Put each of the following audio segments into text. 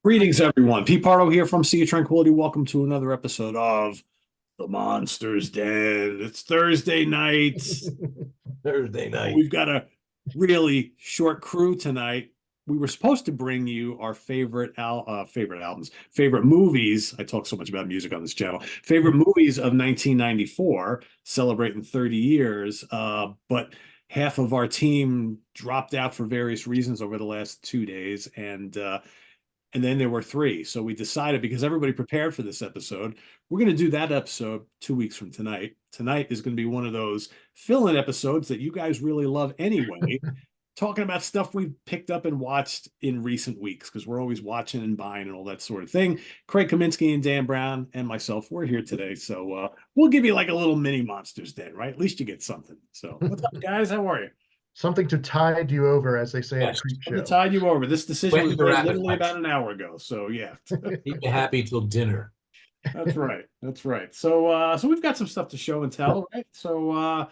Greetings, everyone. Pete Pardo here from Sea of Tranquility. Welcome to another episode of The Monster's Den. It's Thursday night. Thursday night. We've got a really short crew tonight. We were supposed to bring you our favorite albums, favorite movies. I talk so much about music on this channel. Favorite movies of 1994, celebrating 30 years. But half of our team dropped out for various reasons over the last 2 days, and then there were three. So we decided, because everybody prepared for this episode, we're going to do that episode 2 weeks from tonight. Tonight is going to be one of those fill-in episodes that you guys really love anyway, talking about stuff we've picked up and watched in recent weeks, because we're always watching and buying and all that sort of thing. Craig Kaminski and Dan Brown and myself, we're here today. So we'll give you like a little mini Monsters Den, right? At least you get something. So what's up, guys? How are you? Something to tide you over, as they say in a Yes. creep To show. tide you over. This decision Went was to the made rapid literally fire. about an hour ago. So yeah. Keep you happy till dinner. That's right. That's right. So we've got some stuff to show and tell, right? So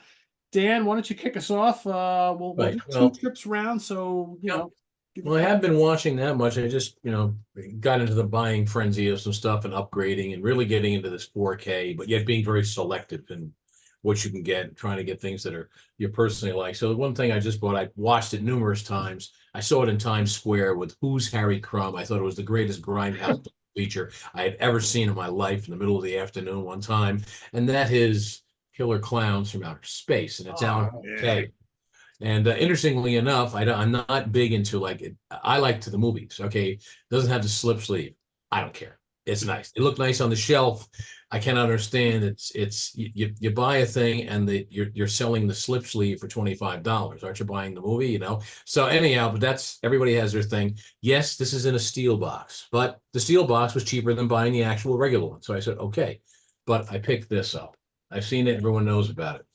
Dan, why don't you kick us off? We'll Right. do Well, two trips around. So give Well, I it- haven't been watching that much. I just, got into the buying frenzy of some stuff and upgrading and really getting into this 4K, but yet being very selective in what you can get, trying to get things that are you personally like. So the one thing I just bought, I watched it numerous times. I saw it in Times Square with Who's Harry Crumb. I thought it was the greatest grindhouse feature I had ever seen in my life in the middle of the afternoon one time. And that is Killer Clowns from Outer Space. And it's out in 4K. And interestingly enough, I'm not big into like it. I like to the movies. Okay, doesn't have the slip sleeve. I don't care. It's nice. It looked nice on the shelf. I can't understand. It's you buy a thing and you're selling the slip sleeve for $25. Aren't you buying the movie? So anyhow, but that's everybody has their thing. Yes, this is in a steel box, but the steel box was cheaper than buying the actual regular one. So I said okay, but I picked this up. I've seen it. Everyone knows about it.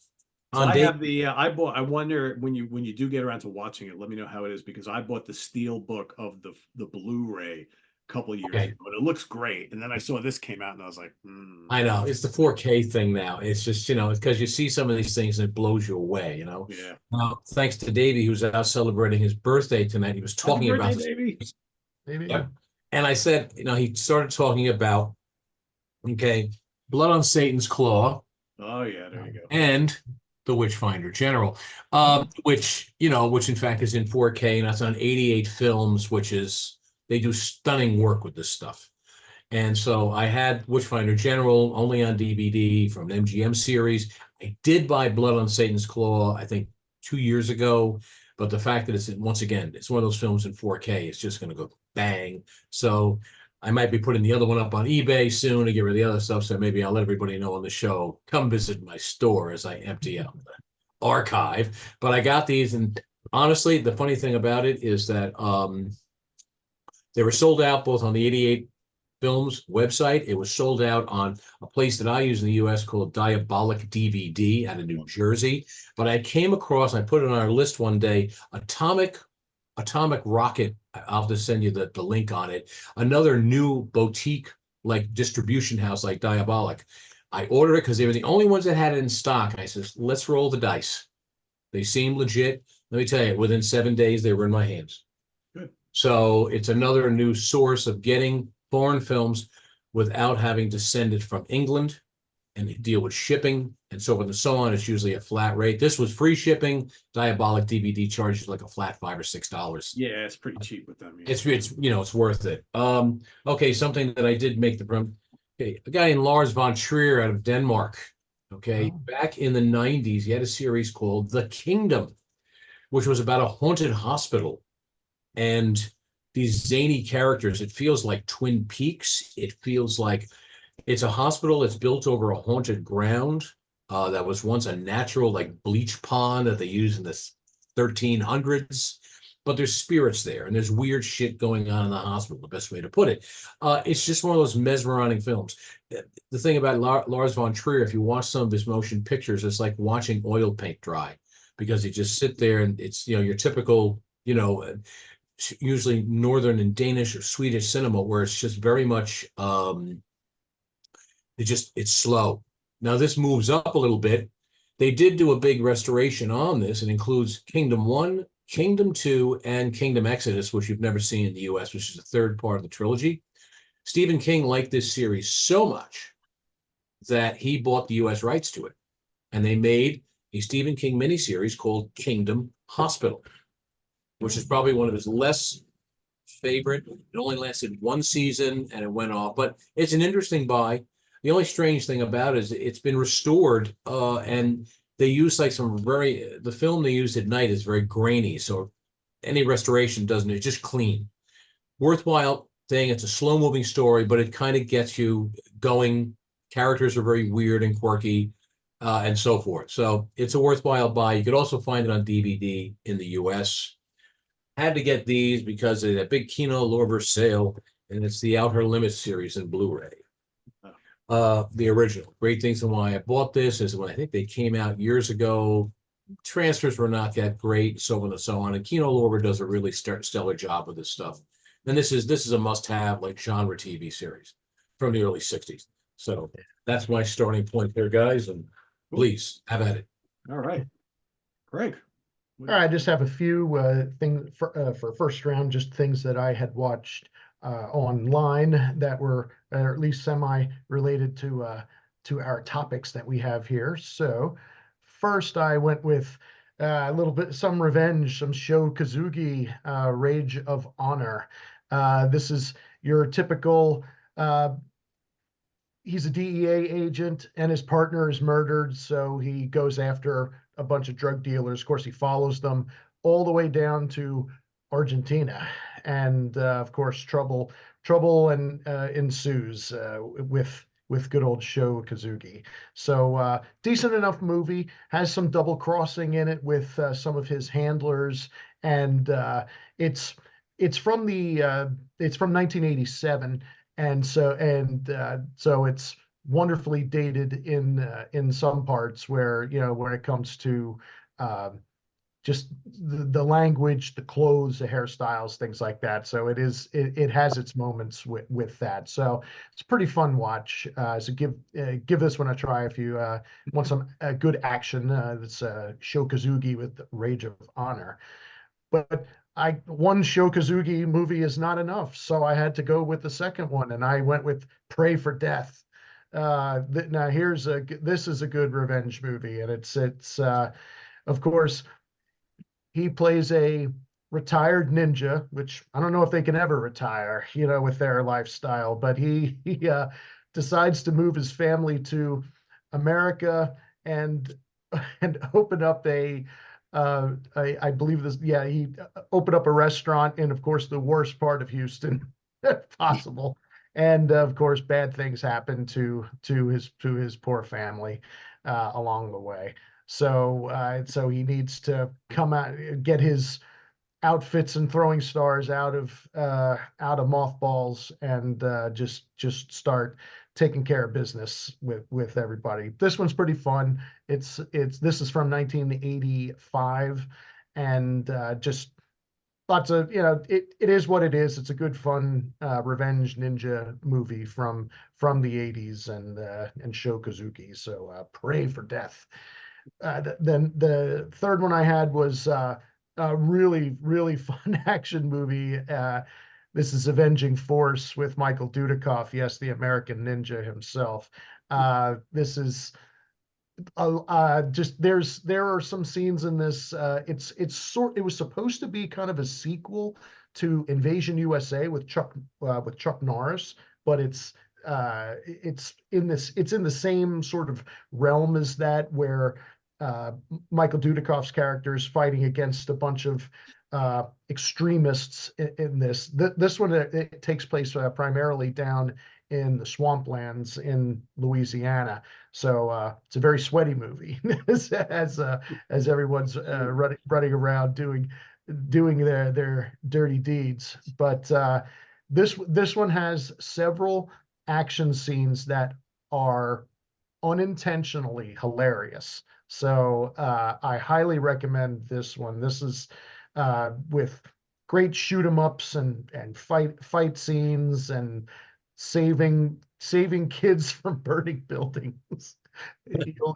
So I have I bought. I wonder when you do get around to watching it, let me know how it is, because I bought the steel book of the Blu-ray a couple of years ago, and it looks great. And then I saw this came out, and I was like, I know it's the 4K thing now. It's just it's because you see some of these things and it blows you away. Yeah. Now, thanks to Davey, who's out celebrating his birthday tonight, he was talking about this. Maybe. Yep. And I said, he started talking about Blood on Satan's Claw. Oh yeah, there you go. And the Witchfinder General, which in fact is in 4K, and that's on 88 films, they do stunning work with this stuff. And so I had Witchfinder General only on DVD from an MGM series. I did buy Blood on Satan's Claw, I think 2 years ago, but the fact that it's once again, it's one of those films in 4K, it's just going to go bang. So I might be putting the other one up on eBay soon to get rid of the other stuff. So maybe I'll let everybody know on the show. Come visit my store as I empty out the archive. But I got these, and honestly, the funny thing about it is that they were sold out both on the 88 Films website. It was sold out on a place that I use in the US called Diabolic DVD out of New Jersey. But I came across, I put it on our list one day, Atomic Rocket. I'll just send you the link on it. Another new boutique like distribution house like Diabolic. I ordered it because they were the only ones that had it in stock. And I said, let's roll the dice. They seem legit. Let me tell you, within 7 days, they were in my hands. Good. So it's another new source of getting foreign films without having to send it from England and deal with shipping and so forth and so on. It's usually a flat rate. This was free shipping. Diabolic DVD charges like a flat $5 or $6. Yeah, it's pretty cheap with them. Yeah. It's worth it. Okay, something that I did make a guy named Lars von Trier out of Denmark. Okay, back in the 90s, he had a series called The Kingdom, which was about a haunted hospital. And these zany characters, it feels like Twin Peaks. It feels like it's a hospital that's built over a haunted ground that was once a natural like bleach pond that they used in the 1300s. But there's spirits there, and there's weird shit going on in the hospital, the best way to put it. It's just one of those mesmerizing films. The thing about Lars von Trier, if you watch some of his motion pictures, it's like watching oil paint dry, because you just sit there and it's, your typical, usually Northern and Danish or Swedish cinema, where it's just very much, it's slow. Now this moves up a little bit. They did do a big restoration on this. It includes Kingdom 1, Kingdom 2 and Kingdom Exodus, which you've never seen in the US, which is the third part of the trilogy. Stephen King liked this series so much that he bought the US rights to it. And they made a Stephen King miniseries called Kingdom Hospital, which is probably one of his less favorite. It only lasted one season and it went off, but it's an interesting buy. The only strange thing about it is it's been restored, and they use like the film they used at night is very grainy. So any restoration doesn't, it's just clean. Worthwhile thing. It's a slow moving story, but it kind of gets you going. Characters are very weird and quirky, and so forth. So it's a worthwhile buy. You could also find it on DVD in the US. Had to get these because of that big Kino Lorber sale, and it's the Outer Limits series in Blu-ray. The original. Great things and why I bought this is when I think they came out years ago. Transfers were not that great, so on and so on. And Kino Lorber does a really stellar job with this stuff. And this is a must-have like genre TV series from the early 60s. So that's my starting point there, guys. And please have at it. All right. Greg. All right, I just have a few things for first round, just things that I had watched online that were or at least semi-related to our topics that we have here. So first I went with a little bit, some revenge, some Sho Kazugi, Rage of Honor. This is your typical, he's a DEA agent and his partner is murdered. So he goes after a bunch of drug dealers. Of course, he follows them all the way down to Argentina. And of course, trouble ensues with good old Sho Kazugi. So decent enough movie, has some double crossing in it with some of his handlers, and it's from 1987, and so it's wonderfully dated in some parts where where it comes to just the language, the clothes, the hairstyles, things like that. So it has its moments with that. So it's a pretty fun watch. So give this one a try if you want some good action. That's Sho Kazugi with Rage of Honor. But one Sho Kazugi movie is not enough, so I had to go with the second one, and I went with Pray for Death. Now this is a good revenge movie, and it's of course, he plays a retired ninja, which I don't know if they can ever retire, with their lifestyle, but he decides to move his family to America and open up I believe he opened up a restaurant in, of course, the worst part of Houston possible. And of course, bad things happen to his poor family along the way. So he needs to come out, get his outfits and throwing stars out of mothballs, and just start taking care of business with everybody. This one's pretty fun. This is from 1985, and just lots of it is what it is. It's a good fun revenge ninja movie from the 80s, and Sho Kazuki. So Pray for Death. Then the third one I had was a really, really fun action movie. This is Avenging Force with Michael Dudikoff. Yes, the American Ninja himself. This is just there are some scenes in this. It was supposed to be kind of a sequel to Invasion USA with Chuck Norris, but it's in the same sort of realm as that, where Michael Dudikoff's character is fighting against a bunch of extremists in this. This one, it takes place primarily down in the swamplands in Louisiana. So it's a very sweaty movie as everyone's running around doing their dirty deeds. But this one has several action scenes that are unintentionally hilarious. So I highly recommend this one. This is with great shoot 'em ups and fight scenes and saving kids from burning buildings.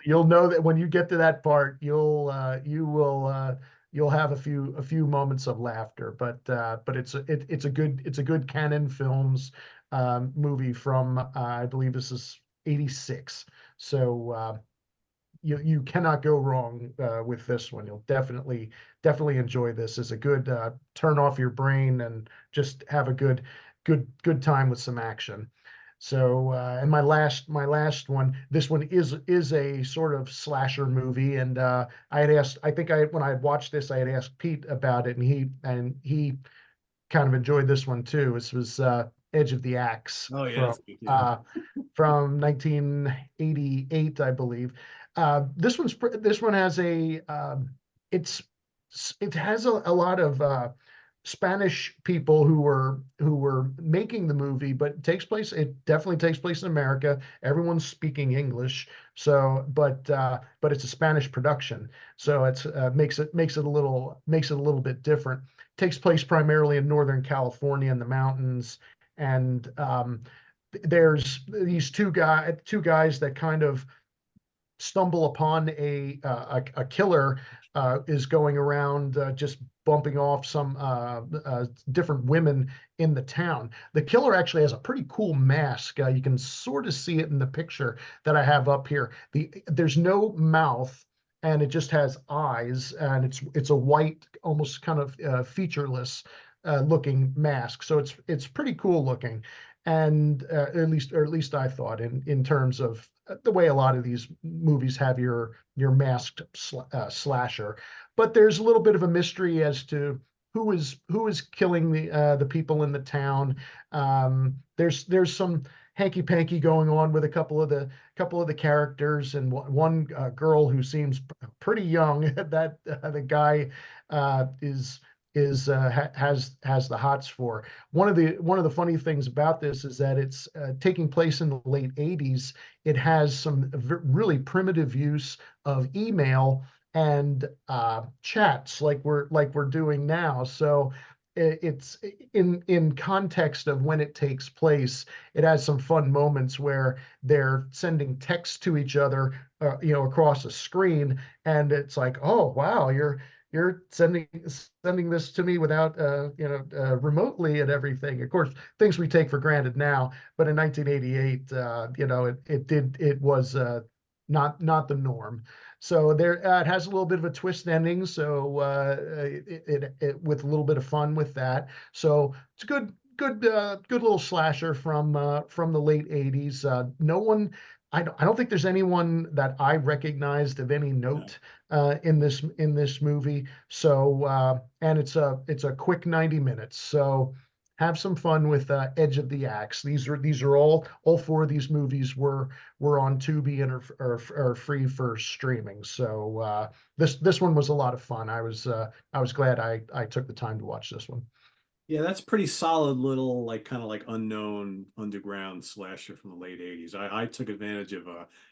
You'll know that when you get to that part, you will you'll have a few moments of laughter. But it's a good Canon Films movie from I believe this is 86. So you cannot go wrong with this one. You'll definitely enjoy this. It's a good turn off your brain and just have a good time with some action. So and my last one, this one is a sort of slasher movie, and I had asked, I think I when I had watched this, I had asked Pete about it, and he kind of enjoyed this one too. This was Edge of the Axe Oh yeah, that's good. Yeah. from 1988, I believe. This one has it's it has a lot of Spanish people who were making the movie, but it definitely takes place in America. Everyone's speaking English, so but it's a Spanish production, so it's makes it a little bit different. Takes place primarily in Northern California in the mountains, and there's these two guys that kind of stumble upon a killer is going around just bumping off some different women in the town. The killer actually has a pretty cool mask. You can sort of see it in the picture that I have up here. There's no mouth, and it just has eyes, and it's a white, almost kind of featureless looking mask. So it's pretty cool looking, and at least I thought in terms of the way a lot of these movies have your masked slasher. But there's a little bit of a mystery as to who is killing the people in the town. There's some hanky panky going on with a couple of the characters, and one girl who seems pretty young. That the guy has the hots for. One of the funny things about this is that it's taking place in the late 80s. It has some really primitive use of email and chats like we're doing now. So it's in context of when it takes place. It has some fun moments where they're sending texts to each other, across a screen, and it's like, oh wow, you're sending this to me without remotely and everything. Of course, things we take for granted now, but in 1988, it was not the norm. So there it has a little bit of a twist ending. So it with a little bit of fun with that. So it's a good little slasher from the late 80s. No one. I don't think there's anyone that I recognized of any note in this movie. So and it's a quick 90 minutes. So have some fun with Edge of the Axe. These are all four of these movies were on Tubi and are free for streaming. So this one was a lot of fun. I was glad I took the time to watch this one. Yeah, that's pretty solid little like kind of like unknown underground slasher from the late 80s. I took advantage of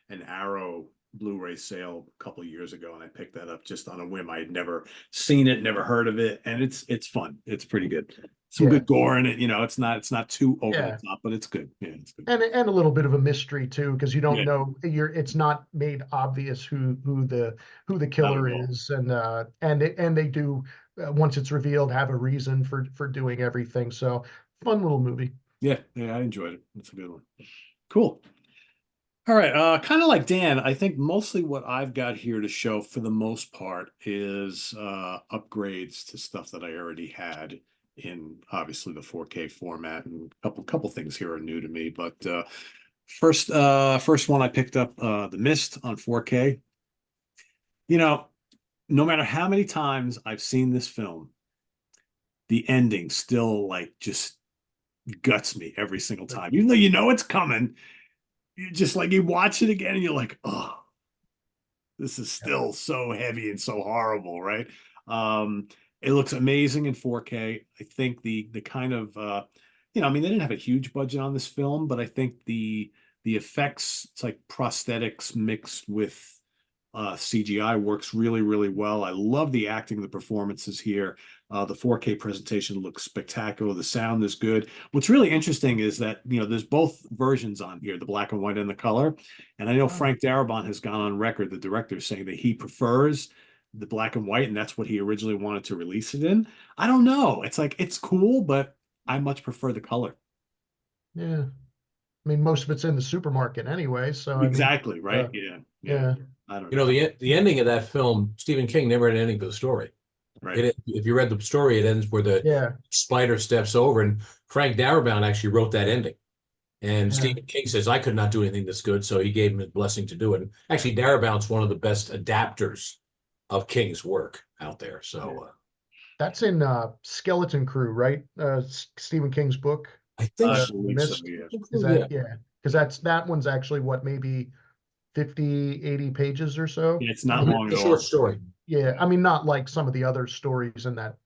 an Arrow Blu-ray sale a couple of years ago, and I picked that up just on a whim. I had never seen it, never heard of it, and it's fun. It's pretty good. Some Yeah. good gore in it. It's not too over the Yeah. top, but it's good. Yeah, it's good. And a little bit of a mystery too, because you don't Yeah, know it's not made obvious who the not at killer all. is, and they do once it's revealed have a reason for doing everything. So fun little movie. Yeah, yeah, I enjoyed it. It's a good one. Cool. All right, kind of like Dan, I think mostly what I've got here to show for the most part is upgrades to stuff that I already had in obviously the 4K format, and a couple things here are new to me. But first one I picked up The Mist on 4K. You know, no matter how many times I've seen this film, the ending still like just guts me every single time. Even though you know it's coming, you just like you watch it again and you're like, oh, this is still so heavy and so horrible, right? It looks amazing in 4K. I think the kind of I mean, they didn't have a huge budget on this film, but I think the effects, it's like prosthetics mixed with CGI works really, really well. I love the acting, the performances here. The 4K presentation looks spectacular. The sound is good. What's really interesting is that, there's both versions on here, the black and white and the color. And I know Oh, Frank Darabont has gone on record, the director, saying that he prefers the black and white, and that's what he originally wanted to release it in. I don't know. It's like it's cool, but I much prefer the color. Yeah. I mean, most of it's in the supermarket anyway. So I mean, Exactly, right? Yeah, yeah. yeah, I don't You know, know. the ending of that film, Stephen King never had an ending to the story. Right. If you read the story, it ends where the yeah, spider steps over, and Frank Darabont actually wrote that ending. And yeah, Stephen King says, I could not do anything this good, so he gave him his blessing to do it. And actually, Darabont's one of the best adapters of King's work out there. So that's in Skeleton Crew, right? Stephen King's book, I think I The so. believe so, Mist. yeah. Is Yeah. that yeah? Because that one's actually what, maybe 50, 80 pages or so. Yeah, it's I not mean, long A at short all. story. yeah, I mean, not like some of the other stories in that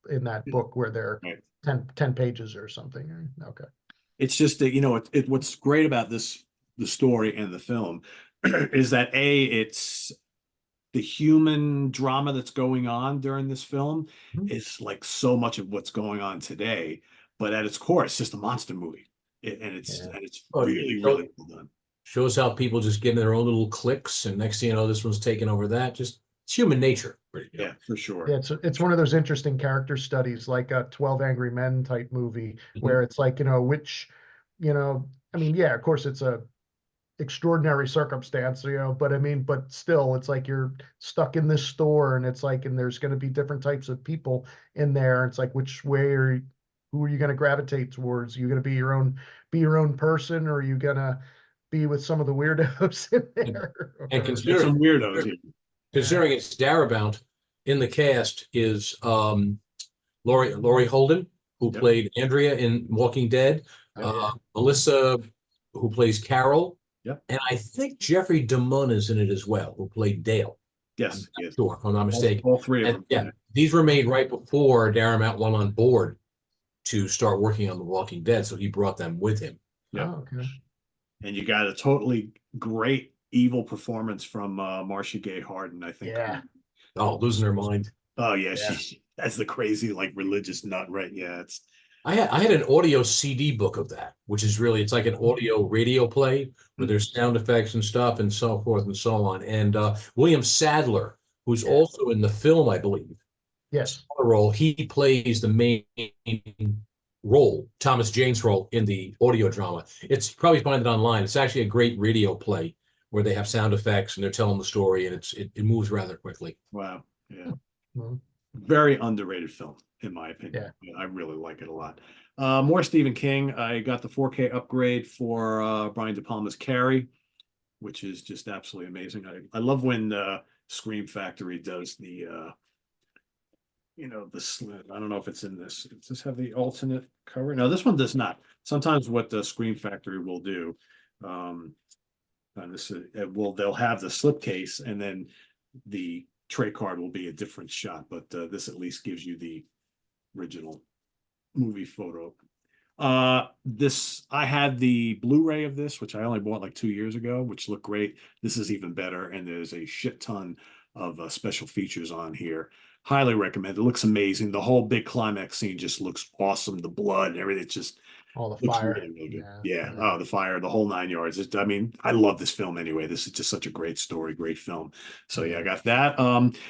book where they're Right. 10 pages or something. Okay. It's just that, what's great about the story and the film is that it's the human drama that's going on during this film Mhm. is like so much of what's going on today, but at its core, it's just a monster movie. Yeah. And it's Well, really, really well done. shows how people just get in their own little cliques, and next thing you know, this one's taking over that. Just it's human nature. Yeah, for sure. Yeah, it's one of those interesting character studies, like a 12 Angry Men type movie, Mhm. where it's like, which, I mean, yeah, of course it's a extraordinary circumstance, but I mean, but still, it's like you're stuck in this store, and it's like, and there's going to be different types of people in there. It's like, which way who are you going to gravitate towards? Are you going to be your own person, or are you going to be with some of the weirdos in And, there? and There's some weirdos here. considering it's Darabont, in the cast is Laurie Holden, who Yep. played Andrea in Walking Dead, Yeah. Melissa, who plays Carol, Yep. and I think Jeffrey DeMunn is in it as well, who played Dale. Yes, yes. Sure, if I'm not mistaken. All three of And them. yeah, these were made right before Darabont went on board to start working on The Walking Dead, so he brought them with him. Yep. Oh, okay. And you got a totally great evil performance from Marcia Gay Harden, I think. Yeah. Oh, losing her mind. Oh yeah, Yeah. that's the crazy like religious nut, right? Yeah, it's I had an audio CD book of that, which is really, it's like an audio radio play where there's sound effects and stuff and so forth and so on. And William Sadler, who's also in the film, I believe, Yes. role, he plays the main role, Thomas Jane's role in the audio drama. It's probably find it online. It's actually a great radio play where they have sound effects and they're telling the story, and it moves rather quickly. wow. Yeah. Mhm. Very underrated film, in my opinion. I really like it a lot. More Stephen King. I got the 4K upgrade for Brian De Palma's Carrie, which is just absolutely amazing. I love when Scream Factory does the the slit. I don't know if it's in this. Does this have the alternate cover? No, this one does not. Sometimes what the Scream Factory will do, and this they'll have the slipcase, and then the tray card will be a different shot, but this at least gives you the original movie photo. This I had the Blu-ray of this, which I only bought like 2 years ago, which looked great. This is even better, and there's a shit ton of special features on here. Highly recommend. It looks amazing. The whole big climax scene just looks awesome. The blood and everything, it just All the looks fire. really, really good. Yeah. Yeah. Oh, the fire, the whole 9 yards. I mean, I love this film anyway. This is just such a great story, great film. So yeah, I got that.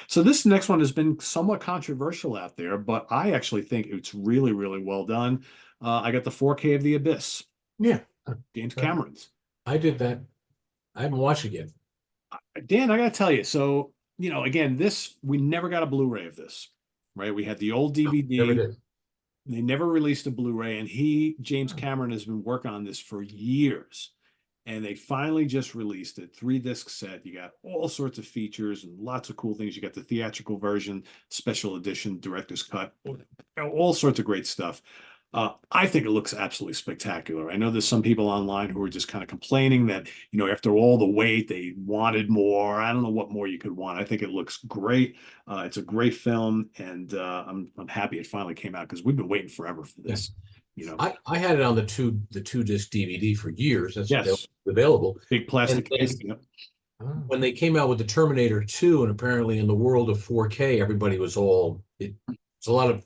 So this next one has been somewhat controversial out there, but I actually think it's really, really well done. I got the 4K of The Abyss, Yeah, James Okay. Cameron's. I did that. I haven't watched it yet. Dan, I gotta tell you, so again, this we never got a Blu-ray of this, right? We had the old Never DVD. did. They never released a Blu-ray, and James Cameron, has been working on this for years. And they finally just released it, 3-disc set. You got all sorts of features and lots of cool things. You got the theatrical version, special edition, director's cut, all sorts of great stuff. I think it looks absolutely spectacular. I know there's some people online who are just kind of complaining that, after all the wait, they wanted more. I don't know what more you could want. I think it looks great. It's a great film, and I'm happy it finally came out because we've been waiting forever for this. I had it on the two disc DVD for years. That's Yes. available. Big plastic And case. Yep. Oh. when they came out with the Terminator 2, and apparently in the world of 4K, everybody was it's a lot of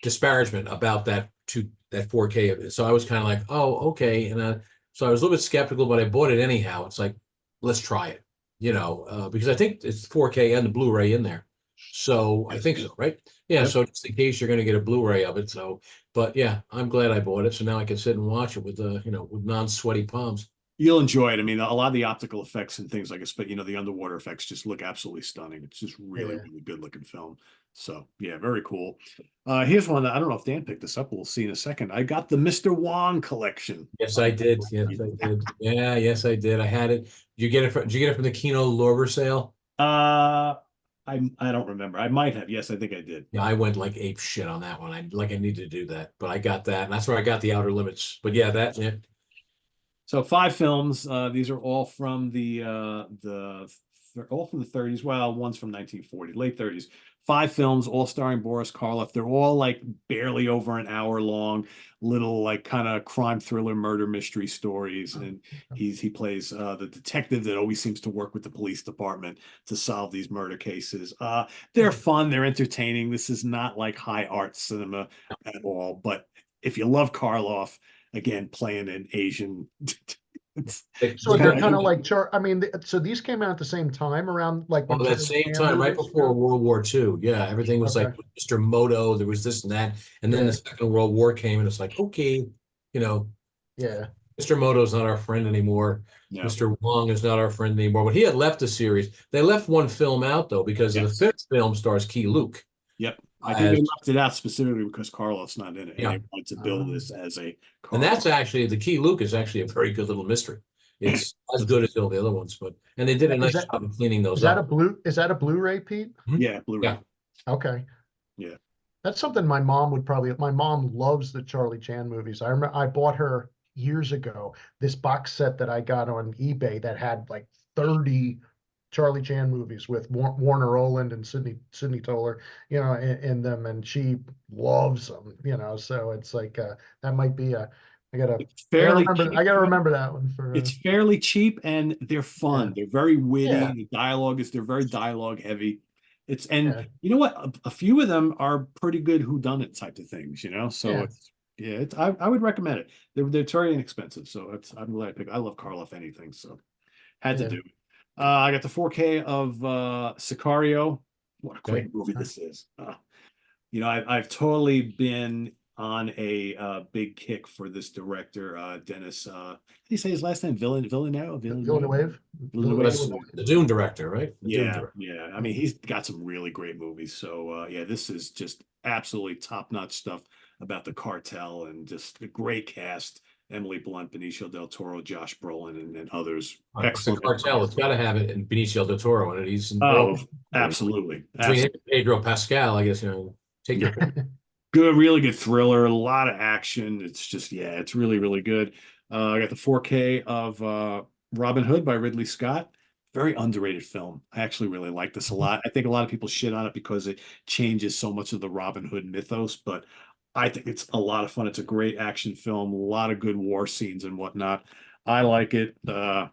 disparagement about that 4K of it. So I was kind of like, oh, okay. And so I was a little bit skeptical, but I bought it anyhow. It's like, let's try it. because I think it's 4K and the Blu-ray in there. So I think so, right? Yeah. Yep. So just in case you're going to get a Blu-ray of it. So, but yeah, I'm glad I bought it. So now I can sit and watch it with with non-sweaty palms. You'll enjoy it. I mean, a lot of the optical effects and things like this, but the underwater effects just look absolutely stunning. It's just really, Yeah. really good looking film. So yeah, very cool. Here's one that I don't know if Dan picked this up. We'll see in a second. I got the Mr. Wong collection. Yes, I did. Yes, I did. Yeah, yes, I did. I had it. Did you get it from the Kino Lorber sale? Uh, I don't remember. I might have. Yes, I think I did. Yeah, I went like ape shit on that one. I need to do that, but I got that, and that's where I got the Outer Limits. But yeah, yeah. So 5 films. These are all from they're all from the 30s. Well, one's from 1940, late 30s. 5 films, all starring Boris Karloff. They're all like barely over an hour long, little like kind of crime thriller, murder mystery stories. And he plays the detective that always seems to work with the police department to solve these murder cases. They're fun, they're entertaining. This is not like high art cinema at all, but if you love Karloff, again, playing an Asian. So they're kind of like I mean, so these came out at the same time around like when that Charlie same Chan time, right movies before came World War II. Yeah, everything was like Okay. Mr. Moto. There was this and that, and then the Yeah. Second World War came, and it's like, okay, you know, Yeah. Mr. Moto's not our friend anymore. No. Mr. Wong is not our friend anymore. But he had left the series. They left one film out though because the Yes. fifth film stars Key Luke. Yep. I think they left it out specifically because Karloff's not in it, and Yeah. they wanted to build this as a And that's actually the Key Luke is actually a very good little mystery. It's as good as all the other ones, and they did a nice job of cleaning those up. Is that a Blu-ray, Pete? Yeah, Blu-ray. Yeah. Okay. Yeah. That's something my mom would my mom loves the Charlie Chan movies. I remember I bought her years ago this box set that I got on eBay that had like 30 Charlie Chan movies with Warner Oland and Sidney Toler, in them, and she loves them, so it's like that might be I gotta It's fairly I gotta remember that one for It's fairly cheap and they're fun. Yeah. They're very witty. Yeah. The dialogue they're very dialogue heavy. Yeah. You know what? A few of them are pretty good whodunit type of things, So Yeah. I would recommend it. They're very inexpensive. So I'm glad I picked. I love Karloff anything. So had to Yeah. do it. I got the 4K of Sicario. What a great movie this is. I've totally been on a big kick for this director, Dennis. How do you say his last name? Villeneuve. Villeneuve. The Dune director, right? The Dune Yeah, director. yeah. I mean, he's got some really great movies. So yeah, this is just absolutely top-notch stuff about the cartel and just a great cast. Emily Blunt, Benicio del Toro, Josh Brolin, and others. It's the cartel. It's got to have it in Benicio del Toro in it. He's in Absolutely. between him and Pedro Pascal. I guess take your pick. Good, really good thriller, a lot of action. It's just, yeah, it's really, really good. I got the 4K of Robin Hood by Ridley Scott. Very underrated film. I actually really like this a lot. I think a lot of people shit on it because it changes so much of the Robin Hood mythos, but I think it's a lot of fun. It's a great action film, a lot of good war scenes and whatnot. I like it. I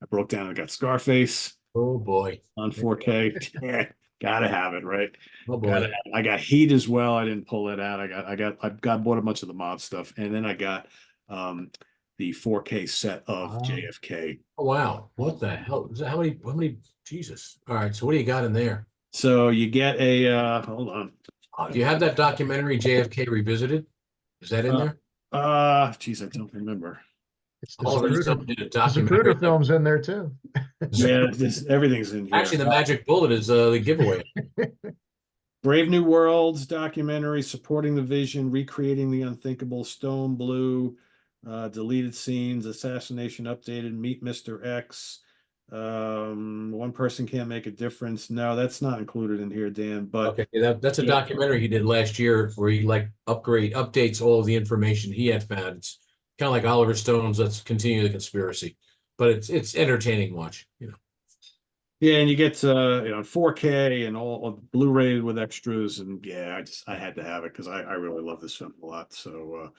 broke down and got Scarface Oh boy. on 4K. Yeah, gotta have it, right? Oh boy. I got Heat as well. I didn't pull it out. I bought a bunch of the mob stuff, and then I got the 4K set of JFK. Oh wow. What the hell? How many? Jesus. All right. So what do you got in there? So you get a hold on. Do you have that documentary JFK Revisited? Is that in there? Geez, I don't remember. It's Oliver Stone did a the documentary. Zapruder film's in there too. Yeah, everything's in here. Actually, the magic bullet is the giveaway. Brave New Worlds documentary supporting the vision, recreating the unthinkable, Stone Blue, deleted scenes, assassination updated, meet Mr. X. One person can't make a difference. No, that's not included in here, Dan. But Okay, that's a documentary he did last year where he updates all of the information he had found. It's kind of like Oliver Stone's Let's Continue the Conspiracy, but it's entertaining watch. Yeah, and you get 4K and all of Blu-ray with extras, and yeah, I had to have it because I really love this film a lot. So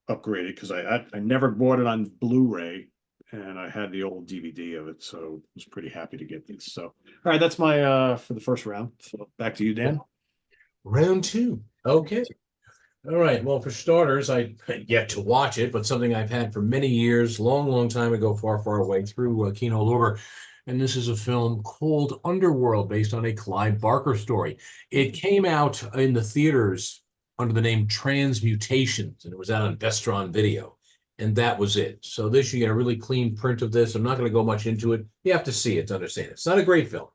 upgraded because I never bought it on Blu-ray, and I had the old DVD of it, so I was pretty happy to get this. So all right, that's my for the first round. So back to you, Dan. Round two. Okay. All right. Well, for starters, I yet to watch it, but something I've had for many years, long, long time ago, far, far away through Kino Lorber. And this is a film called Underworld, based on a Clive Barker story. It came out in the theaters under the name Transmutations, and it was out on Vestron Video. And that was it. So this, you get a really clean print of this. I'm not going to go much into it. You have to see it to understand it. It's not a great film,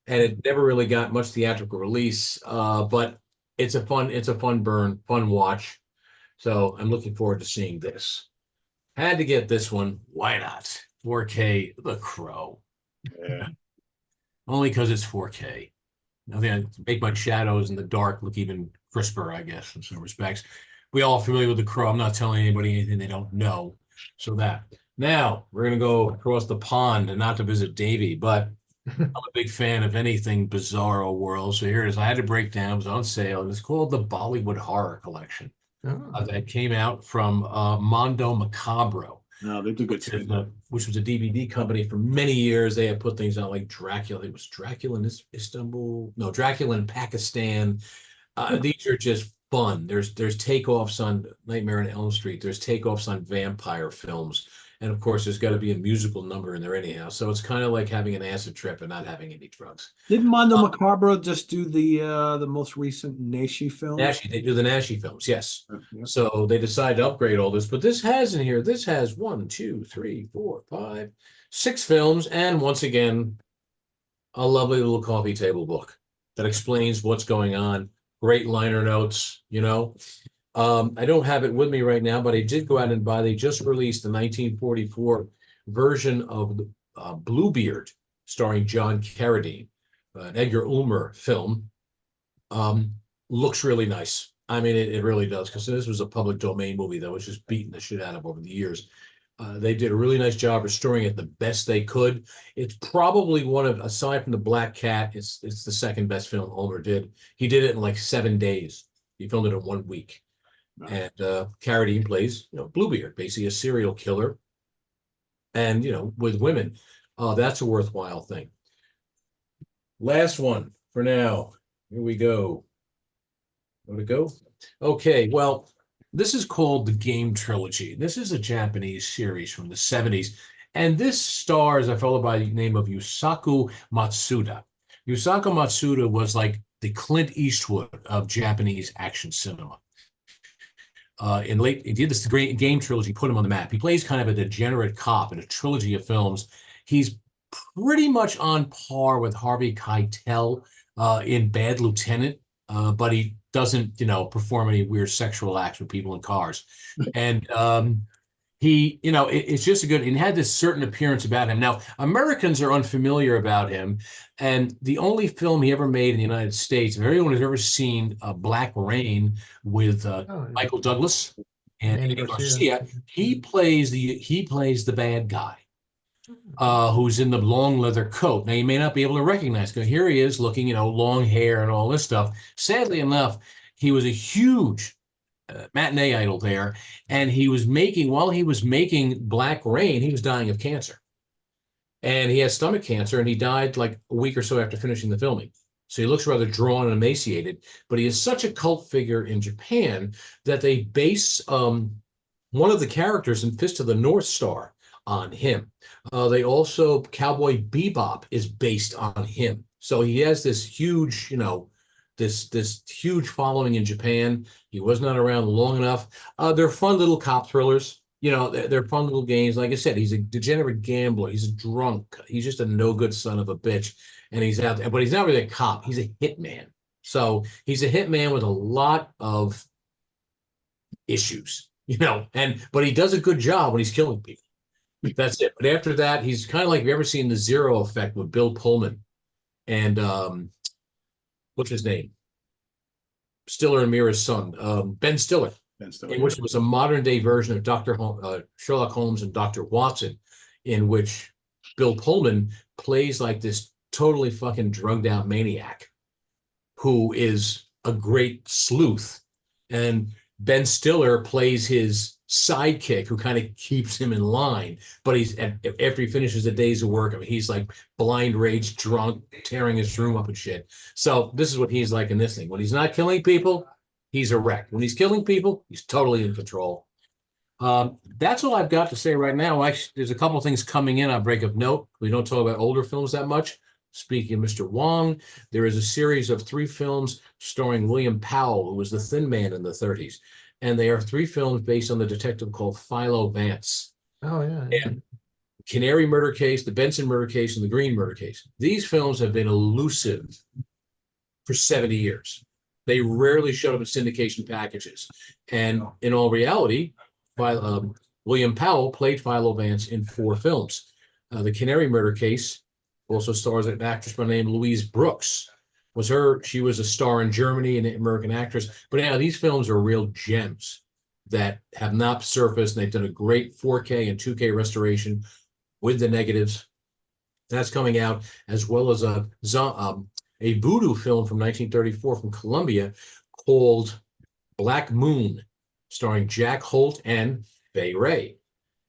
and it never really got much theatrical release, but it's a fun burn, fun watch. So I'm looking forward to seeing this. Had to get this one. Why not? 4K, The Crow. Yeah. Only because it's 4K. I think I make my shadows in the dark look even crisper, I guess, in some respects. We all familiar with The Crow. I'm not telling anybody anything they don't know. So that. Now, we're going to go across the pond and not to visit Davey, but I'm a big fan of anything bizarro world. So here it is. I had to break down. It was on sale. And it's called the Bollywood Horror Collection. Oh. That came out from Mondo Macabro. No, they do good stuff. Which was a DVD company for many years. They had put things out like Dracula. It was Dracula in Istanbul. No, Dracula in Pakistan. These are just fun. There's takeoffs on Nightmare on Elm Street. There's takeoffs on vampire films. And of course, there's got to be a musical number in there anyhow. So it's kind of like having an acid trip and not having any drugs. Didn't Mondo Macabro just do the most recent Nashi film? Nashi, they do the Nashi films, yes. Yeah. So they decided to upgrade all this, but this has in here, this has 1, 2, 3, 4, 5, 6 films, and once again, a lovely little coffee table book that explains what's going on. Great liner notes, you know. I don't have it with me right now, but I did go out and buy, they just released the 1944 version of the Bluebeard, starring John Carradine, an Edgar Ulmer film. Looks really nice. I mean, it really does, because this was a public domain movie that was just beating the shit out of over the years. They did a really nice job restoring it the best they could. It's probably one of, aside from The Black Cat, it's the second best film Ulmer did. He did it in like 7 days. He filmed it in 1 week. And Carradine plays, Bluebeard, basically a serial killer. And, with women, that's a worthwhile thing. Last one for now. Here we go. Want to go? Okay, well, this is called the Game Trilogy. This is a Japanese series from the 70s. And this stars a fellow by the name of Yusaku Matsuda. Yusaku Matsuda was like the Clint Eastwood of Japanese action cinema. He did this great Game Trilogy, put him on the map. He plays kind of a degenerate cop in a trilogy of films. He's pretty much on par with Harvey Keitel in Bad Lieutenant, but he doesn't, perform any weird sexual acts with people in cars. And it's just a good, and had this certain appearance about him. Now, Americans are unfamiliar about him, and the only film he ever made in the United States, if anyone has ever seen Black Rain with Michael Douglas and Andy Garcia, he plays the bad guy who's in the long leather coat. Now, you may not be able to recognize, because here he is looking, long hair and all this stuff. Sadly enough, he was a huge matinee idol there, and while he was making Black Rain, he was dying of cancer, and he had stomach cancer, and he died like a week or so after finishing the filming. So he looks rather drawn and emaciated, but he is such a cult figure in Japan that they base one of the characters in Fist of the North Star on him. They also, Cowboy Bebop is based on him. So he has this huge, this huge following in Japan. He was not around long enough. They're fun little cop thrillers. They're fun little games. Like I said, he's a degenerate gambler. He's a drunk. He's just a no good son of a bitch. And he's out there, but he's not really a cop. He's a hitman. So he's a hitman with a lot of issues, but he does a good job when he's killing people. That's it. But after that, he's kind of like, have you ever seen The Zero Effect with Bill Pullman and what's his name? Stiller and Mira's son, Ben Stiller. In which was a modern day version of Sherlock Holmes and Dr. Watson, in which Bill Pullman plays like this totally fucking drugged out maniac who is a great sleuth. And Ben Stiller plays his sidekick who kind of keeps him in line. But after he finishes a day's of work, he's like blind rage drunk, tearing his room up and shit. So this is what he's like in this thing. When he's not killing people, he's a wreck. When he's killing people, he's totally in control. That's all I've got to say right now. Actually, there's a couple of things coming in. I'll break up note. We don't talk about older films that much. Speaking of Mr. Wong, there is a series of 3 films starring William Powell, who was the Thin Man in the 30s. And they are 3 films based on the detective called Philo Vance. Oh, yeah. And Canary Murder Case, the Benson Murder Case, and the Green Murder Case. These films have been elusive for 70 years. They rarely showed up in syndication packages. And in all reality, William Powell played Philo Vance in 4 films. The Canary Murder Case also stars an actress by the name Louise Brooks. She was a star in Germany, an American actress. But yeah, these films are real gems that have not surfaced, and they've done a great 4K and 2K restoration with the negatives. That's coming out, as well as a voodoo film from 1934 from Colombia called Black Moon, starring Jack Holt and Fay Ray.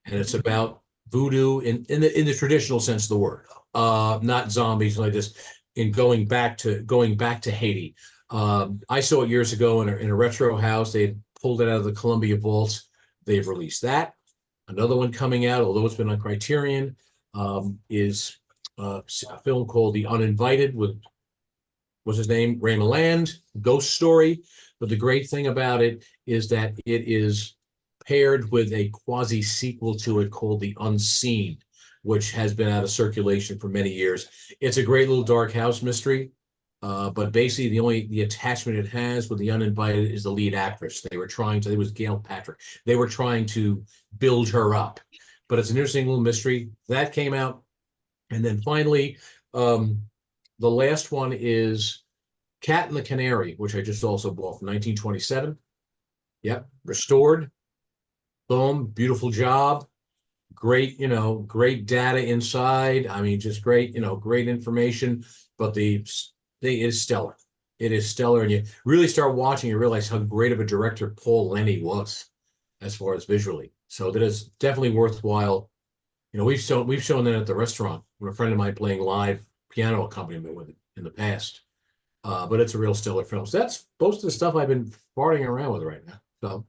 And it's about voodoo in the traditional sense of the word, not zombies like this. In going back to Haiti, I saw it years ago in a retro house. They had pulled it out of the Columbia vaults. They've released that. Another one coming out, although it's been on Criterion, is a film called The Uninvited with, what's his name? Ray Milland, ghost story. But the great thing about it is that it is paired with a quasi sequel to it called The Unseen, which has been out of circulation for many years. It's a great little dark house mystery, but basically the attachment it has with The Uninvited is the lead actress. It was Gail Patrick. They were trying to build her up, but it's an interesting little mystery that came out. And then finally, the last one is Cat and the Canary, which I just also bought from 1927. Yep, restored. Boom, beautiful job. Great, great data inside. I mean, just great, great information. But it is stellar. It is stellar, and you really start watching, you realize how great of a director Paul Lenny was, as far as visually. So that is definitely worthwhile. We've shown that at the restaurant with a friend of mine playing live piano accompaniment with it in the past. But it's a real stellar film. So that's most of the stuff I've been farting around with right now. So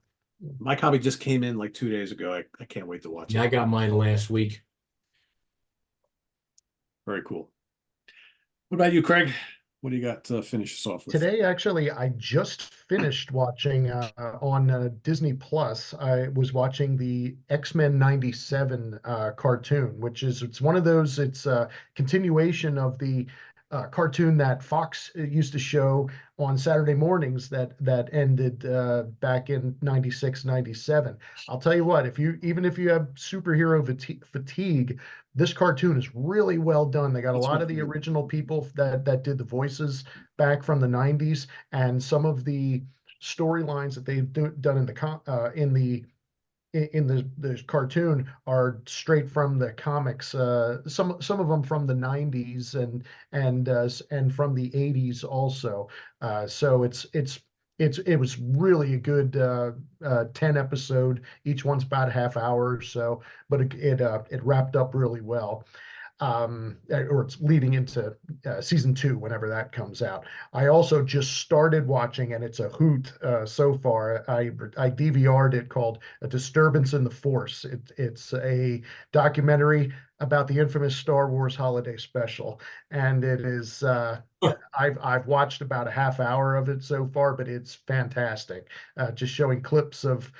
my copy just came in like 2 days ago. I can't wait to watch it. I got mine last week. Very cool. What about you, Craig? What do you got to finish us off with? Today, actually, I just finished watching on Disney Plus. I was watching the X-Men '97 cartoon, it's one of those. It's a continuation of the cartoon that Fox used to show on Saturday mornings that ended back in '96, '97. I'll tell you what, even if you have superhero fatigue, this cartoon is really well done. They got a lot of the original people that did the voices back from the '90s, and some of the storylines that they've done in the cartoon are straight from the comics. Some of them from the '90s and from the '80s also. So it was really a good 10 episode. Each one's about a half hour or so, but it wrapped up really well. Or it's leading into season 2 whenever that comes out. I also just started watching, and it's a hoot so far. I DVR'd it, called A Disturbance in the Force. It's a documentary about the infamous Star Wars Holiday Special, and it is. I've watched about a half hour of it so far, but it's fantastic. Just showing clips of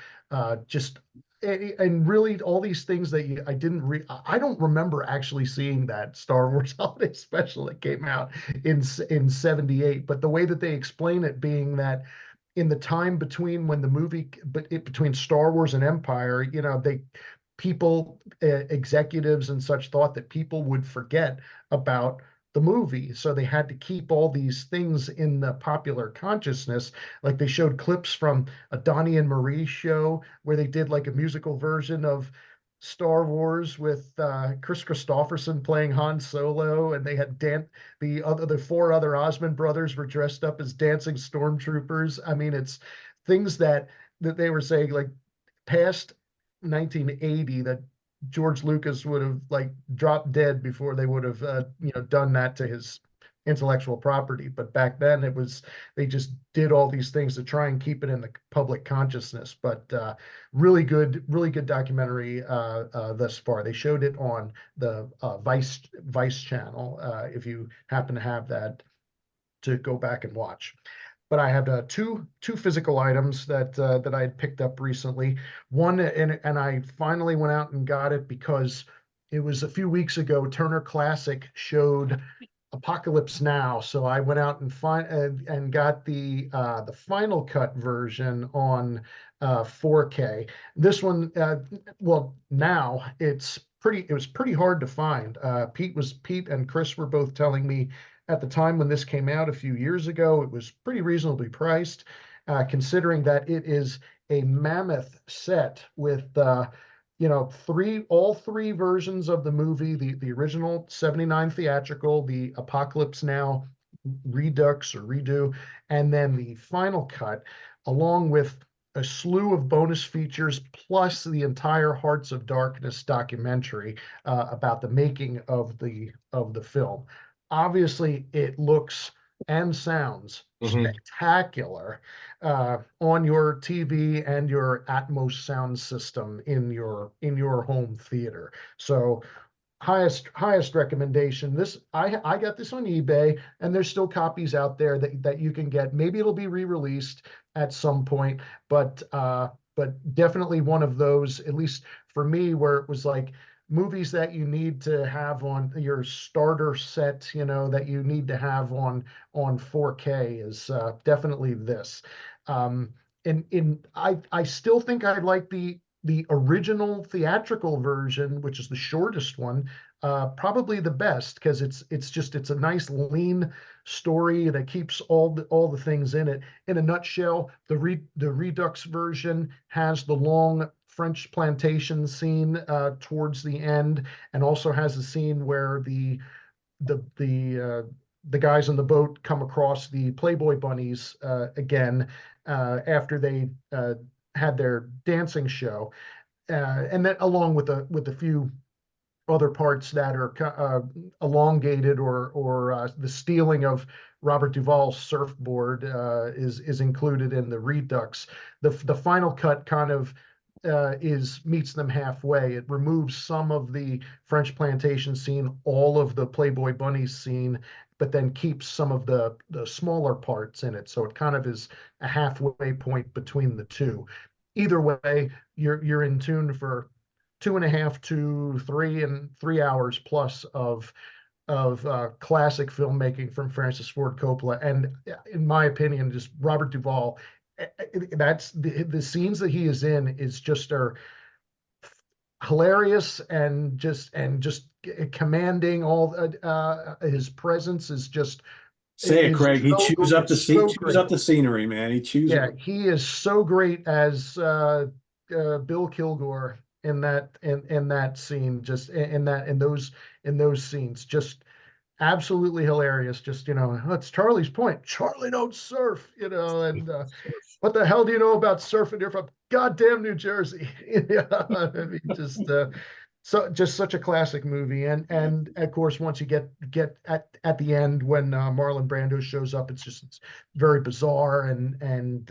just and really all these things that I don't remember actually seeing that Star Wars Holiday Special that came out in '78, but the way that they explain it being that in the time between when the movie, between Star Wars and Empire, executives and such thought that people would forget about the movie. So they had to keep all these things in the popular consciousness. Like they showed clips from a Donnie and Marie show where they did like a musical version of Star Wars with Chris Christopherson playing Han Solo, and they had the 4 other Osmond brothers were dressed up as dancing stormtroopers. I mean, it's things that they were saying like past 1980 that George Lucas would have like dropped dead before they would have done that to his intellectual property. But back then it was, they just did all these things to try and keep it in the public consciousness. But really good documentary thus far. They showed it on the Vice channel, if you happen to have that, to go back and watch. But I have two physical items that I had picked up recently. One, and I finally went out and got it because it was a few weeks ago. Turner Classic showed Apocalypse Now, so I went out and got the final cut version on 4K. This one, well, now it was pretty hard to find. Pete and Chris were both telling me at the time when this came out a few years ago, it was pretty reasonably priced, considering that it is a mammoth set with all three versions of the movie, the original 79 theatrical, the Apocalypse Now redux or redo, and then the final cut, along with a slew of bonus features, plus the entire Hearts of Darkness documentary about the making of the film. Obviously, it looks and sounds spectacular on your TV and your Atmos sound system in your home theater. So highest recommendation. This I got this on eBay, and there's still copies out there that you can get. Maybe it'll be re-released at some point, but definitely one of those, at least for me, where it was like movies that you need to have on your starter set, that you need to have on 4K is definitely this. I still think I like the original theatrical version, which is the shortest one, probably the best, because it's a nice lean story that keeps all the things in it. In a nutshell, the Redux version has the long French plantation scene towards the end, and also has a scene where the guys on the boat come across the Playboy bunnies again after they had their dancing show, and then along with a few other parts that are elongated, or the stealing of Robert Duvall's surfboard is included in the Redux. The final cut kind of meets them halfway. It removes some of the French plantation scene, all of the Playboy bunnies scene, but then keeps some of the smaller parts in it. So it kind of is a halfway point between the two. Either way, you're in tune for 2.5 to 3 hours plus of classic filmmaking from Francis Ford Coppola, and in my opinion, just Robert Duvall. That's the scenes that he is in is just are hilarious, and just commanding. All his presence is just Say it, Craig. He so chews great. up the It's so chews up great. the scenery, man. He chews Yeah, it. he is so great as Bill Kilgore in that scene, just in those scenes, just absolutely hilarious. Just it's Charlie's point. Charlie don't surf, and what the hell do you know about surfing? You're from goddamn New Jersey. Yeah, I mean, just such a classic movie, and of course, once you get at the end when Marlon Brando shows up, it's very bizarre, and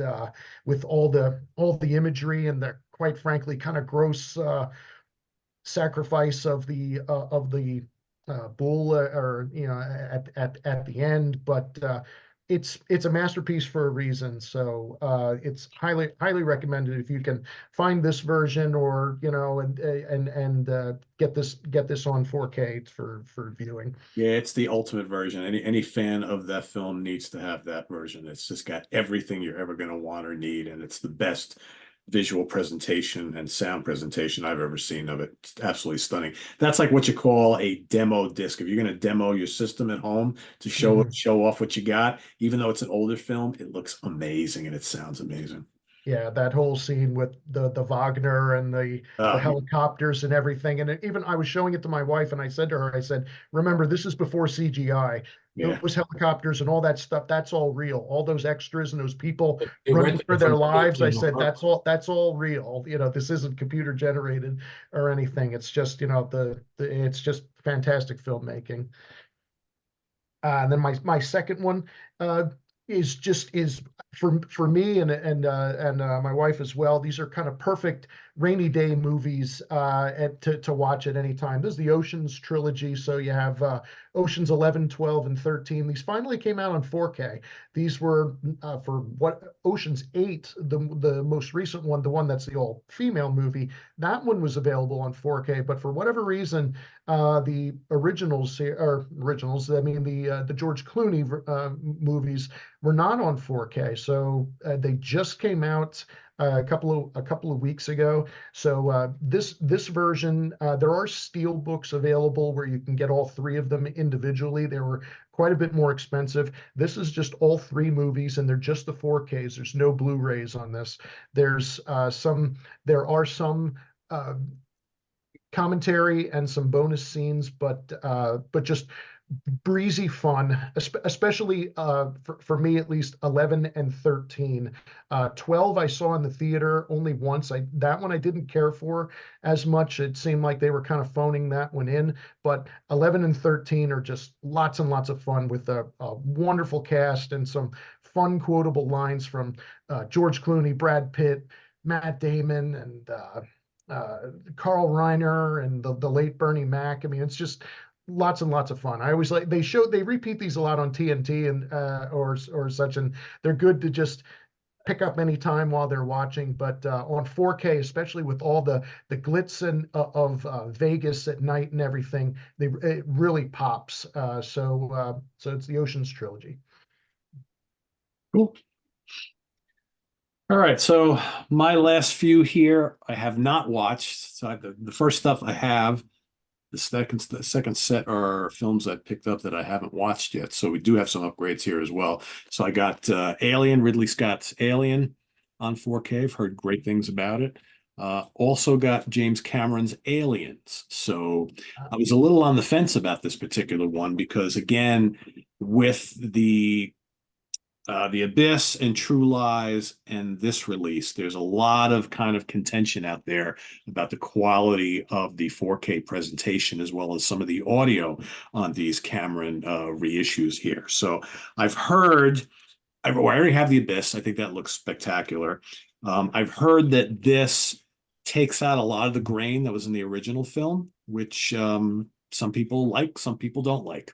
with all the imagery and the, quite frankly, kind of gross sacrifice of the bull, or at the end, but it's a masterpiece for a reason. So it's highly recommended if you can find this version, or and get this on 4K for viewing. Yeah, it's the ultimate version. Any fan of that film needs to have that version. It's just got everything you're ever going to want or need, and it's the best visual presentation and sound presentation I've ever seen of it. It's absolutely stunning. That's like what you call a demo disc. If you're going to demo your system at home to show off what you got, even though it's an older film, it looks amazing and it sounds amazing. Yeah, that whole scene with the Wagner and the Uh, helicopters and everything. And even I was showing it to my wife, and I said to her, I said, remember, this is before CGI. yeah. Those helicopters and all that stuff, that's all real. All those extras and those people They running rented for it their from lives, I Trilogy. said, that's all real. This isn't computer generated or anything. It's just, it's just fantastic filmmaking. And then my second one is for me and my wife as well. These are kind of perfect rainy day movies to watch at any time. This is the Ocean's trilogy. So you have Ocean's 11, 12, and 13. These finally came out on 4K. These were for what Ocean's 8, the most recent one, the one that's the all female movie. That one was available on 4K, but for whatever reason, the originals here, or originals, I mean the George Clooney movies were not on 4K. So they just came out a couple of weeks ago. So this version, there are steel books available where you can get all three of them individually. They were quite a bit more expensive. This is just all three movies, and they're just the 4Ks. There's no Blu-rays on this. There are some commentary and some bonus scenes, but just breezy fun, especially for me at least. 11 and 13. 12 I saw in the theater only once. That one I didn't care for as much. It seemed like they were kind of phoning that one in, but 11 and 13 are just lots and lots of fun with a wonderful cast and some fun quotable lines from George Clooney, Brad Pitt, Matt Damon, and Carl Reiner, and the late Bernie Mac. I mean, it's just lots and lots of fun. I always like, they repeat these a lot on TNT and or such, and they're good to just pick up any time while they're watching. But on 4K, especially with all the glitz of Vegas at night and everything, it really pops. So it's the Ocean's trilogy. Cool. All right, so my last few here I have not watched. So the first stuff I have, the second set are films I picked up that I haven't watched yet. So we do have some upgrades here as well. So I got Alien, Ridley Scott's Alien on 4K. I've heard great things about it. Also got James Cameron's Aliens. So I was a little on the fence about this particular one because, again, with the Abyss and True Lies and this release, there's a lot of kind of contention out there about the quality of the 4K presentation as well as some of the audio on these Cameron reissues here. So I've heard, I already have the Abyss. I think that looks spectacular. I've heard that this takes out a lot of the grain that was in the original film, which some people like, some people don't like.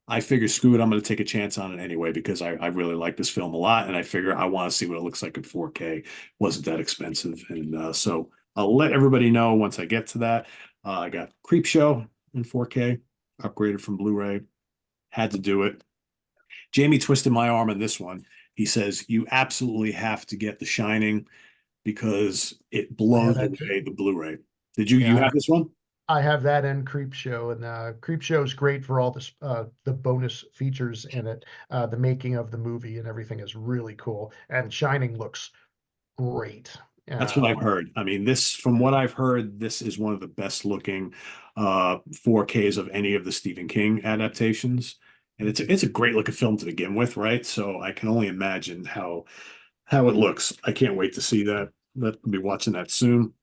I figure, screw it, I'm going to take a chance on it anyway because I really like this film a lot, and I figure I want to see what it looks like in 4K. Wasn't that expensive, and so I'll let everybody know once I get to that. I got Creepshow in 4K, upgraded from Blu-ray. Had to do it. Jamie twisted my arm on this one. He says you absolutely have to get The Shining because it blows away the Blu-ray. Did you have this one? I have that and Creepshow, and Creepshow is great for all the bonus features in it. The making of the movie and everything is really cool, and Shining looks great. That's what I've heard. I mean, from what I've heard, this is one of the best looking 4Ks of any of the Stephen King adaptations, and it's a great looking film to begin with, right? So I can only imagine how it looks. I can't wait to see that. I'll be watching that soon.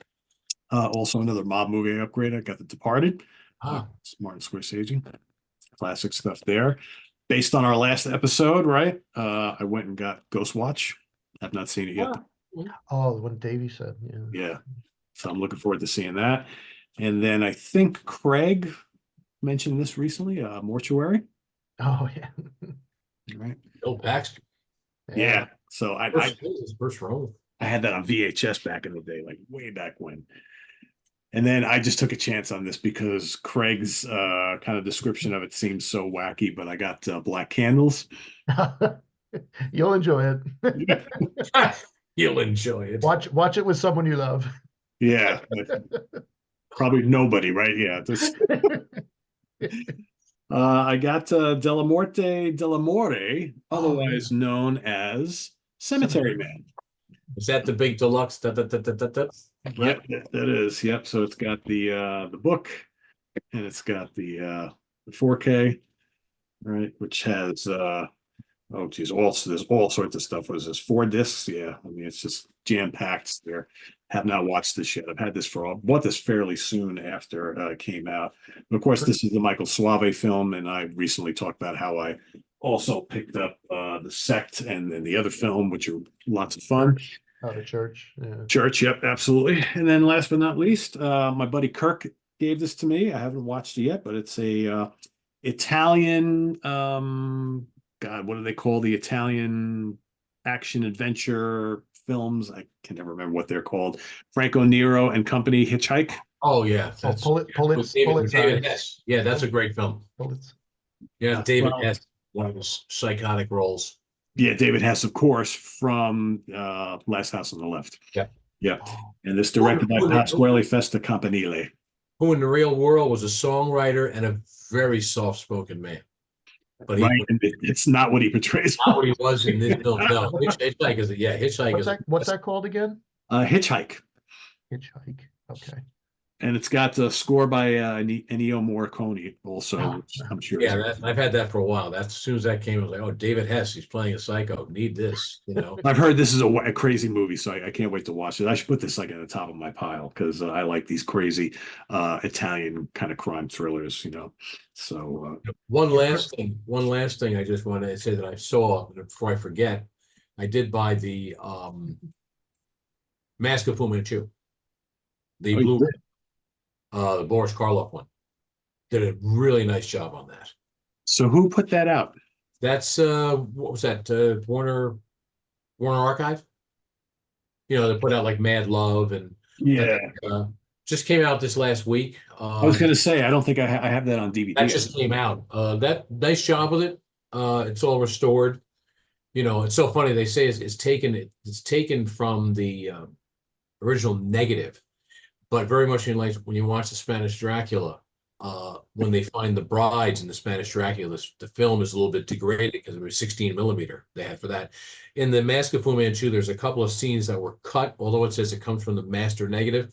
Also, another mob movie upgrade. I got The Departed. Martin Scorsese. Classic stuff there. Based on our last episode, right? I went and got Ghost Watch. I've not seen it yet. Oh, the one Davey said. Yeah. So I'm looking forward to seeing that. And then I think Craig mentioned this recently, Mortuary. Oh, yeah. Right. Bill Paxton. Yeah. So I first role. I had that on VHS back in the day, like way back when. And then I just took a chance on this because Craig's kind of description of it seems so wacky, but I got Black Candles. You'll enjoy Yeah. You'll enjoy it. Watch it with someone you love. Yeah. Probably nobody, right? Yeah. I got Della Morte Dell'Amore, otherwise known as Cemetery Man. Is that the big deluxe? Yep, that is. Yep. So it's got the book, and it's got the 4K, right? Which has oh geez, there's all sorts of stuff. What is this? 4 discs? Yeah. I mean, it's just jam packed there. have not watched this yet. I've had this bought this fairly soon after it came out. But of course, this is the Michael Suave film, and I recently talked about how I also picked up The Sect and the other film, which are lots of fun. Out of church. Yeah. Church, yep, absolutely. And then last but not least, my buddy Kirk gave this to me. I haven't watched it yet, but it's a Italian, God, what do they call the Italian action adventure films? I can never remember what they're called. Franco Nero and Company, Hitchhike. Oh yeah, Oh, David Hess. Yeah, that's a great film. Bullets. Yeah, David Hess, one of his psychotic roles. Yeah, David Hess, of course, from Last House on the Left. Yeah. Yeah. And this directed by Pasquale Festa Campanile. Who in the real world was a songwriter and a very soft-spoken man. But it's not what he portrays. Not what he was in this film. No, Hitchhike is Hitchhike. What's that called again? Hitchhike. Hitchhike. Okay. And it's got a score by Ennio Morricone also, which I'm sure. Yeah, I've had that for a while. As soon as that came, I was like, oh, David Hess, he's playing a psycho. Need this, you know. I've heard this is a crazy movie, so I can't wait to watch it. I should put this like at the top of my pile because I like these crazy Italian kind of crime thrillers, you know. So one last thing I just want to say that I saw before I forget. I did buy the Mask of Fu Manchu, the Blu-ray. The Boris Karloff one. Did a really nice job on that. So who put that out? That's what was that? Warner Archive. You know, they put out like Mad Love and just came out this last week. I was going to say I don't think I have that on DVD. That just came out. That nice job with it. It's all restored. You know, it's so funny. They say it's taken from the original negative. But very much in like when you watch the Spanish Dracula, when they find the brides in the Spanish Dracula, the film is a little bit degraded because it was 16 millimeter they had for that. In the Mask of Fu Manchu, there's a couple of scenes that were cut, although it says it comes from the master negative.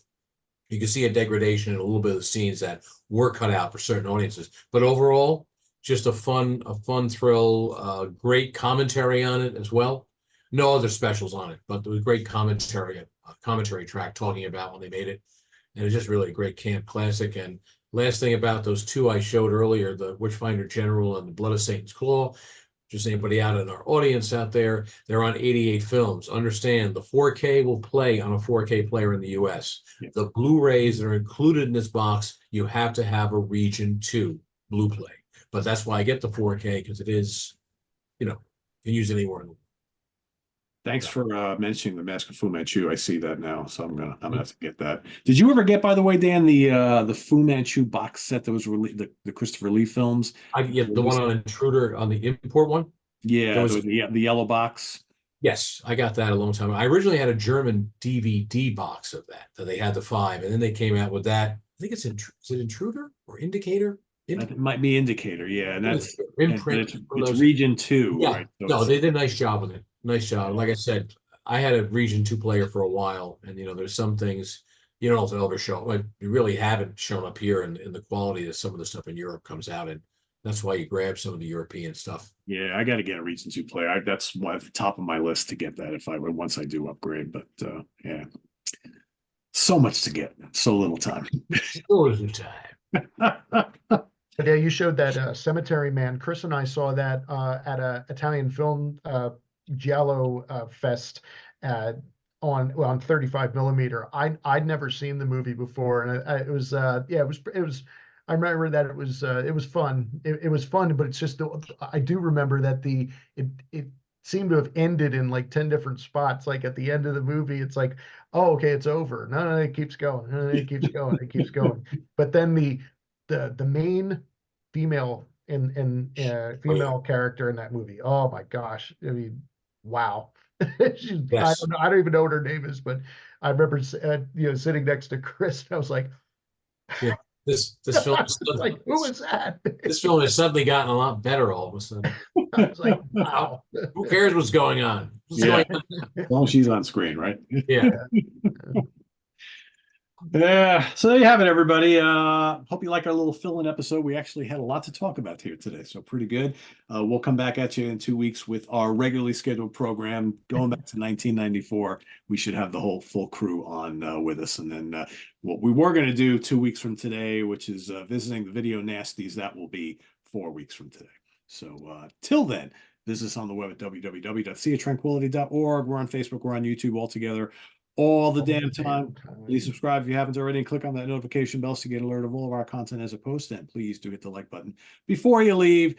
You can see a degradation in a little bit of the scenes that were cut out for certain audiences. But overall, just a fun thrill, great commentary on it as well. No other specials on it, but there was great commentary track talking about when they made it. And it's just really a great camp classic. And last thing about those two I showed earlier, the Witchfinder General and the Blood of Satan's Claw, just anybody out in our audience out there, they're on 88 films. Understand the 4K will play on a 4K player in the US. Yeah. The Blu-rays that are included in this box, you have to have a Region 2 Blu-play. But that's why I get the 4K because it is, you know, you can use it anywhere in the world. Thanks for mentioning the Mask of Fu Manchu. I see that now, so I'm gonna have to get that. Did you ever get, by the way, Dan, the Fu Manchu box set that was released, the Christopher Lee films? I get the one on Intruder, on the import one. Yeah, the yellow box. Yes, I got that a long time ago. I originally had a German DVD box of that they had the 5, and then they came out with that. I think is it Intruder or Indicator? It might be Indicator, yeah, and that's imprint. It's Region 2, yeah. right? So no, they did a nice job with it. Nice job. Like I said, I had a Region 2 player for a while, and you know, there's some things you don't ever show. Like, you really haven't shown up here in the quality that some of the stuff in Europe comes out in. That's why you grab some of the European stuff. Yeah, I got to get a Region 2 player. That's one at the top of my list to get that once I do upgrade. But yeah, so much to get, so little time. So little time. Yeah, you showed that Cemetery Man. Chris and I saw that at a Italian film Giallo fest on 35 millimeter. I'd never seen the movie before, and it was I remember that it was fun. It was fun, but it's just I do remember that it seemed to have ended in like 10 different spots. Like at the end of the movie, it's like, oh, okay, it's over. No, it keeps going. No, it keeps going. It keeps going. But then the main female female character in that movie. Oh my gosh! I mean, wow. Yes. I don't even know what her name is, but I remember sitting next to Chris, and I was like, yeah, this film is like, who is that? This film has suddenly gotten a lot better all of a sudden. I was like, wow. Who cares what's going on? As long as she's on screen, right? Yeah. Yeah, so there you have it, everybody. Hope you like our little fill-in episode. We actually had a lot to talk about here today, so pretty good. We'll come back at you in 2 weeks with our regularly scheduled program going back to 1994. We should have the whole full crew on with us, and then what we were going to do 2 weeks from today, which is visiting the video nasties, that will be 4 weeks from today. So till then, visit us on the web at www.seatranquility.org. We're on Facebook, we're on YouTube all together all the damn time. Please subscribe if you haven't already and click on that notification bell to get alert of all of our content as a post. And please do hit the like button before you leave.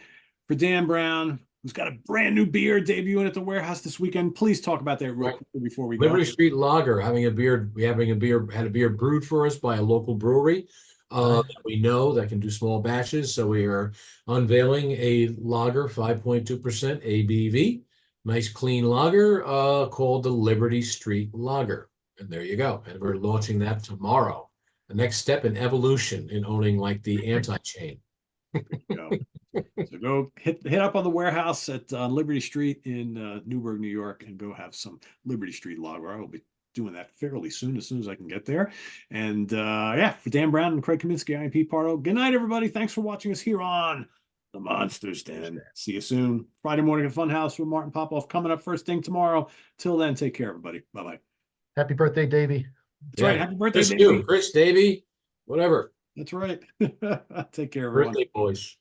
For Dan Brown, who's got a brand new beer debuting at the warehouse this weekend, please talk about that real quick before we Liberty go. Street Lager, had a beer brewed for us by a local brewery that we know that can do small batches. So we are unveiling a lager, 5.2% ABV, nice clean lager called the Liberty Street Lager. And there you go. And we're launching that tomorrow. The next step in evolution in owning like the anti-chain. Go. So go hit up on the warehouse at Liberty Street in Newburgh, New York, and go have some Liberty Street lager. I will be doing that fairly soon, as soon as I can get there. And yeah, for Dan Brown and Craig Kaminski, I'm Pete Pardo. Good night, everybody. Thanks for watching us here on The Monsters Den. See you soon. Friday morning at Funhouse with Martin Popoff coming up first thing tomorrow. Till then, take care, everybody. Bye-bye. Happy birthday, Davey. That's right. Happy birthday, Chris, Davey. Chris, Davey, whatever. That's right. Take care, everyone. Birthday boys.